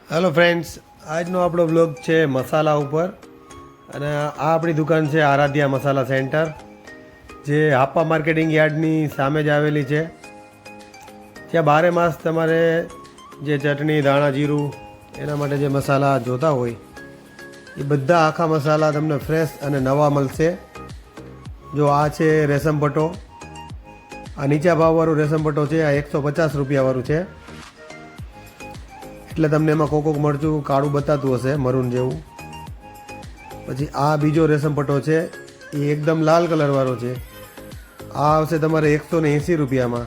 Hello friends, આજનો આપણો blog છે મસાલા ઉપર. અને આ આપણી દુકાન છે આરાધ્યા મસાલા સેન્ટર, જે હાપા માર્કેટિંગ યાર્ડની સામે જ આવેલી છે. ત્યાં 12 માસ તમારે જે ચટણી, ધાણા, જીરું એના માટે જે મસાલા જોતા હોય એ બધા આખા મસાલા તમને ફ્રેશ અને નવા મળશે. જો આ છે રેશમ પટ્ટો, આ નીચા ભાવવાળું રેશમ પટ્ટો છે. આ 150 રૂપિયાવાળું છે. એટલે તમને એમાં કોક મરચું કાળું બતાતું હશે, મરૂન જેવું. પછી આ બીજો રેશમ પટ્ટો છે, એ એકદમ લાલ કલરવાળો છે. આ આવશે તમારે 180 રૂપિયામાં.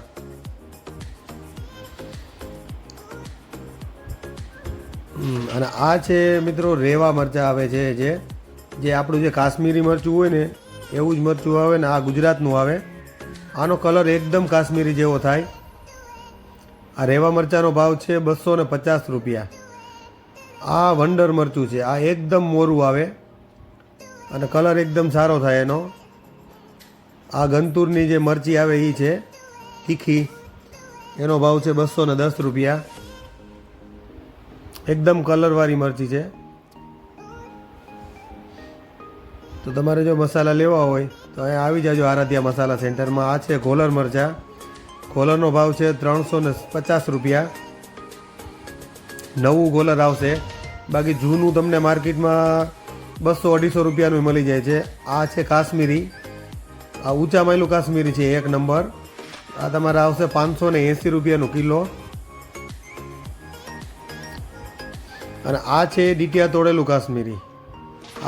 અને આ છે મિત્રો રેવા મરચાં આવે છે, જે આપણું જે કાશ્મીરી મરચું હોય ને એવું જ મરચું આવે ને. આ ગુજરાતનું આવે. આનો કલર એકદમ કાશ્મીરી જેવો થાય. આ રેવા મરચાંનો ભાવ છે 250 રૂપિયા. આ વંડર મરચું છે, આ એકદમ મોરું આવે અને કલર એકદમ સારો થાય એનો. આ ગંતુરની જે મરચી આવે એ છે તીખી, એનો ભાવ છે 210 રૂપિયા. એકદમ કલરવાળી મરચી છે. તો તમારે જો મસાલા લેવા હોય તો અહીંયા આવી જાજો આરાધ્યા મસાલા સેન્ટરમાં. આ છે ગોલર મરચાં. ગોલરનો ભાવ છે 350 રૂપિયા. નવું ગોલર આવશે, બાકી જૂનું તમને માર્કેટમાં 200-250 રૂપિયાનું મળી જાય છે. આ છે કાશ્મીરી, આ ઊંચા માયલું કાશ્મીરી છે, 1 નંબર. આ તમારે આવશે 580 રૂપિયાનું કિલો. અને આ છે ડીટીયા તોડેલું કાશ્મીરી,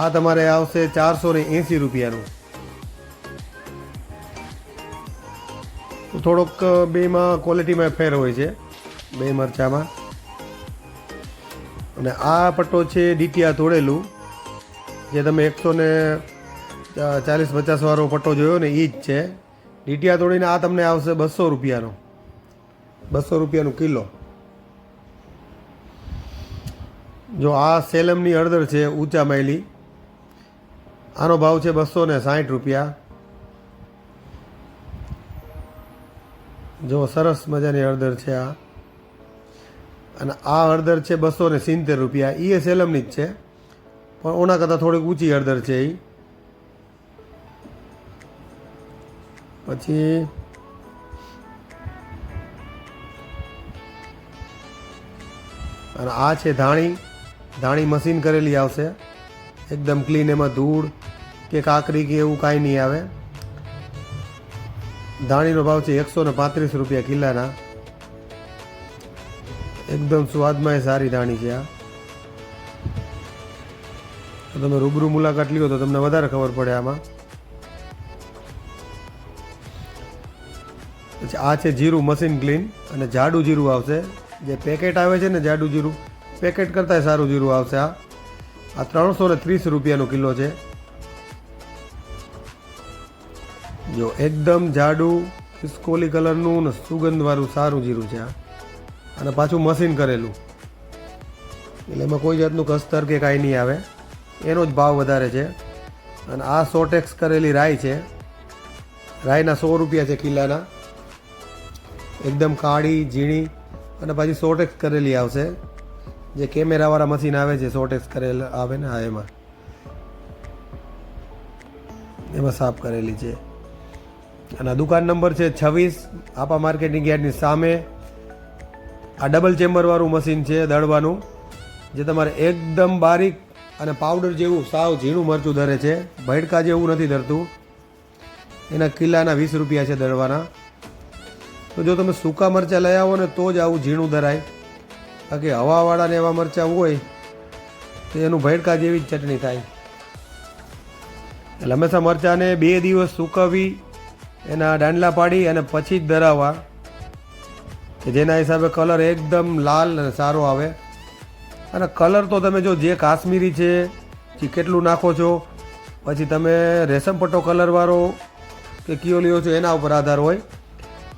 આ તમારે આવશે 480 રૂપિયાનું. થોડોક બેમાં ક્વોલિટીમાં ફેર હોય છે, બે મરચામાં. અને આ પટ્ટો છે ડીટીયા તોડેલું, જે તમે 140-50 વાળો પટ્ટો જોયો ને એ જ છે. ડીટીયા તોડીને આ તમને આવશે 200 રૂપિયાનો, 200 રૂપિયાનું કિલો. જો આ સેલમની હળદર છે ઊંચા માયલી, આનો ભાવ છે 260 રૂપિયા. જો સરસ મજાની હળદર છે આ. અને આ હળદર છે 270 રૂપિયા. એ સેલમની જ છે, પણ ઓના કરતાં થોડીક ઊંચી હળદર છે એ. પછી અને આ છે ધાણી. ધાણી મશીન કરેલી આવશે, એકદમ ક્લીન, એમાં ધૂળ કે કાકરી કે એવું કાંઈ નહીં આવે. ધાણીનો ભાવ છે 135 રૂપિયા કિલ્લાના. એકદમ સ્વાદમાં એ સારી ધાણી છે આ. તો તમે રૂબરૂ મુલાકાત લ્યો તો તમને વધારે ખબર પડે આમાં. પછી આ છે જીરું મશીન ક્લીન, અને જાડું જીરું આવશે. જે પેકેટ આવે છે ને જાડું જીરું, પેકેટ કરતાંય સારું જીરું આવશે આ. આ 330 રૂપિયાનો કિલો છે. જો એકદમ જાડું ખિસકોલી કલરનું ને સુગંધવાળું સારું જીરું છે આ. અને પાછું મશીન કરેલું, એટલે એમાં કોઈ જાતનું કસ્તર કે કાંઈ નહીં આવે. એનો જ ભાવ વધારે છે. અને આ સોટેક્સ કરેલી રાઈ છે. રાઈના 100 રૂપિયા છે કિલ્લાના. એકદમ કાળી ઝીણી, અને પાછી સોટેક્સ કરેલી આવશે. જે કેમેરાવાળા મશીન આવે છે, સોટેક્સ કરેલ આવે ને, હા એમાં સાફ કરેલી છે. અને દુકાન નંબર છે 26, આપા માર્કેટિંગ યાર્ડની સામે. આ ડબલ ચેમ્બરવાળું મશીન છે દળવાનું, જે તમારે એકદમ બારીક અને પાવડર જેવું સાવ ઝીણું મરચું ધરે છે, ભડકા જેવું નથી ધરતું. એના કિલ્લાના 20 રૂપિયા છે દળવાના. તો જો તમે સૂકા મરચાં લઈ આવો ને તો જ આવું ઝીણું ધરાય. બાકી હવાવાળા ને એવા મરચાં હોય તો એનું ભડકા જેવી જ ચટણી થાય. એટલે હંમેશા મરચાંને 2 દિવસ સૂકવી, એના દાંડલા પાડી અને પછી જ ધરાવવા, કે જેના હિસાબે કલર એકદમ લાલ અને સારો આવે. અને કલર તો તમે જો જે કાશ્મીરી છે જે કેટલું નાખો છો, પછી તમે રેશમ પટ્ટો કલરવાળો કે કયો લ્યો છો એના ઉપર આધાર હોય.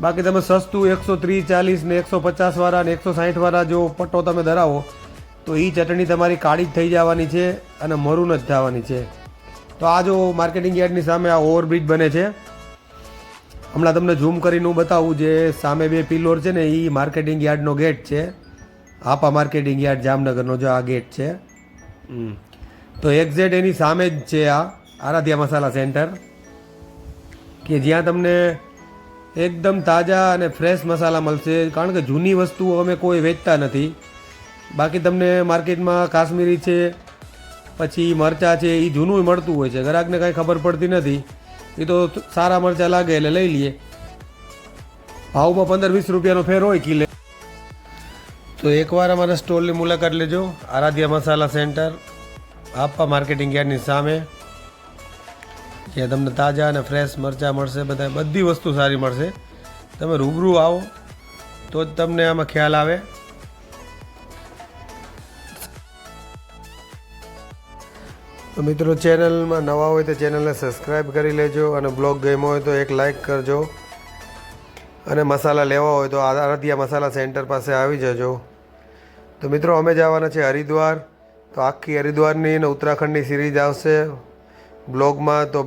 બાકી તમે સસ્તું 130, 40 ને 150 વાળા ને 160 વાળા જો પટ્ટો તમે ધરાવો તો એ ચટણી તમારી કાળી જ થઈ જવાની છે અને મરૂન જ થવાની છે. તો આ જો માર્કેટિંગ યાર્ડની સામે આ ઓવરબ્રિજ બને છે. હમણાં તમને ઝૂમ કરીને હું બતાવું, જે સામે 2 પિલ્લર છે ને એ માર્કેટિંગ યાર્ડનો ગેટ છે. આપા માર્કેટિંગ યાર્ડ જામનગરનો જો આ ગેટ છે. તો એક્ઝેક્ટ એની સામે જ છે આ આરાધ્યા મસાલા સેન્ટર, કે જ્યાં તમને એકદમ તાજા અને ફ્રેશ મસાલા મળશે. કારણ કે જૂની વસ્તુઓ અમે કોઈ વેચતા નથી. બાકી તમને માર્કેટમાં કાશ્મીરી છે, પછી મરચાં છે, એ જૂનું મળતું હોય છે. ગ્રાહકને કાંઈ ખબર પડતી નથી. એ તો સારા મરચાં લાગે એટલે લઈ લઈએ. ભાવમાં 15-20 રૂપિયાનો ફેર હોય કિલે. તો એકવાર અમારા સ્ટોલની મુલાકાત લેજો. આરાધ્યા મસાલા સેન્ટર, આપા માર્કેટિંગ યાર્ડની સામે, જ્યાં તમને તાજા અને ફ્રેશ મરચાં મળશે. બધી વસ્તુ સારી મળશે. તમે રૂબરૂ આવો તો જ તમને આમાં ખ્યાલ આવે. તો મિત્રો, ચેનલમાં નવા હોય તો ચેનલને સબસ્ક્રાઈબ કરી લેજો, અને બ્લોગ ગમ્યો હોય તો એક લાઈક કરજો, અને મસાલા લેવા હોય તો આરાધ્યા મસાલા સેન્ટર પાસે આવી જજો. તો મિત્રો, અમે જવાના છે હરિદ્વાર. તો આખી હરિદ્વારની અને ઉત્તરાખંડની સિરીઝ આવશે બ્લોગમાં. તો